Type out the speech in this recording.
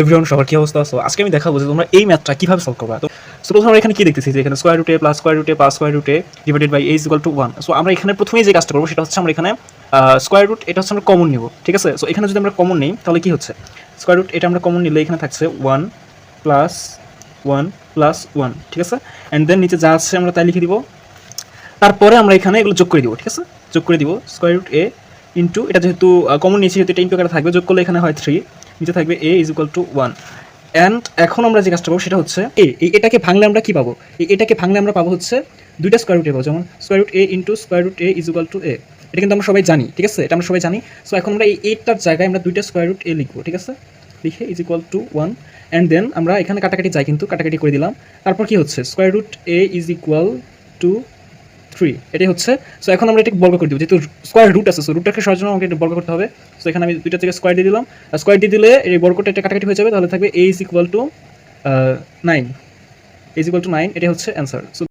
Everyone, সবার কি অবস্থা? সো আজকে আমি দেখাবো যে তোমরা এই ম্যাথটা কিভাবে সলভ করবে। তো প্রথমে আমরা এখানে কি দেখতেছি যে এখানে square root A plus square root A plus square root A divided by a is equal to 1। So আমরা এখানে প্রথমেই যে কাজটা করবো সেটা হচ্ছে আমরা এখানে স্কয়ার রুট এটা হচ্ছে আমরা কমন নিব, ঠিক আছে? সো এখানে যদি আমরা কমন নিই তাহলে কি হচ্ছে, স্কয়ার রুট এটা আমরা কমন নিলে এখানে থাকছে 1 প্লাস 1 প্লাস 1, ঠিক আছে? অ্যান্ড দেন নিচে যা আছে আমরা তাই লিখে দিব। তারপরে আমরা এখানে এগুলো যোগ করে দিব, ঠিক আছে? যোগ করে দিব স্কয়ার রুট এ ইন্টু এটা যেহেতু কমন নিয়েছি যেহেতু এটা ইন্টু আকারে থাকবে, যোগ করলে এখানে হয় 3, নিচে থাকবে a is equal to 1। And এখন আমরা যে কাজটা পাবো সেটা হচ্ছে এটাকে ভাঙলে আমরা কি পাবো, এটাকে ভাঙলে আমরা পাবো হচ্ছে দুইটা স্কয়ার রুট পাবো, যেমন square root A into square root A is equal to A. এটা কিন্তু আমরা সবাই জানি, ঠিক আছে? এটা আমরা সবাই জানি। সো এখন আমরা এই এটার জায়গায় আমরা দুইটা স্কয়ার রুট এ লিখবো, ঠিক আছে? লিখে is equal to 1। And then আমরা এখানে কাটাকাটি যাই, কিন্তু কাটাকাটি করে দিলাম। তারপর কি হচ্ছে, square root A is equal to 3, এটাই হচ্ছে। সো এখন আমরা এটাকে বর্গ করে দিব, যেহেতু স্কয়ার রুট আছে, সো রুটটাকে সরার জন্য আমাকে এটা বর্গ করতে হবে। সো এখানে আমি দুইটা থেকে স্কয়ার দিয়ে দিলাম। স্কয়ার দিয়ে দিলে এই বর্গটা এটা কাটাকাটি হয়ে যাবে, তাহলে থাকবে a is equal two 9, is equal two 9, এটাই হচ্ছে অ্যান্সার। সো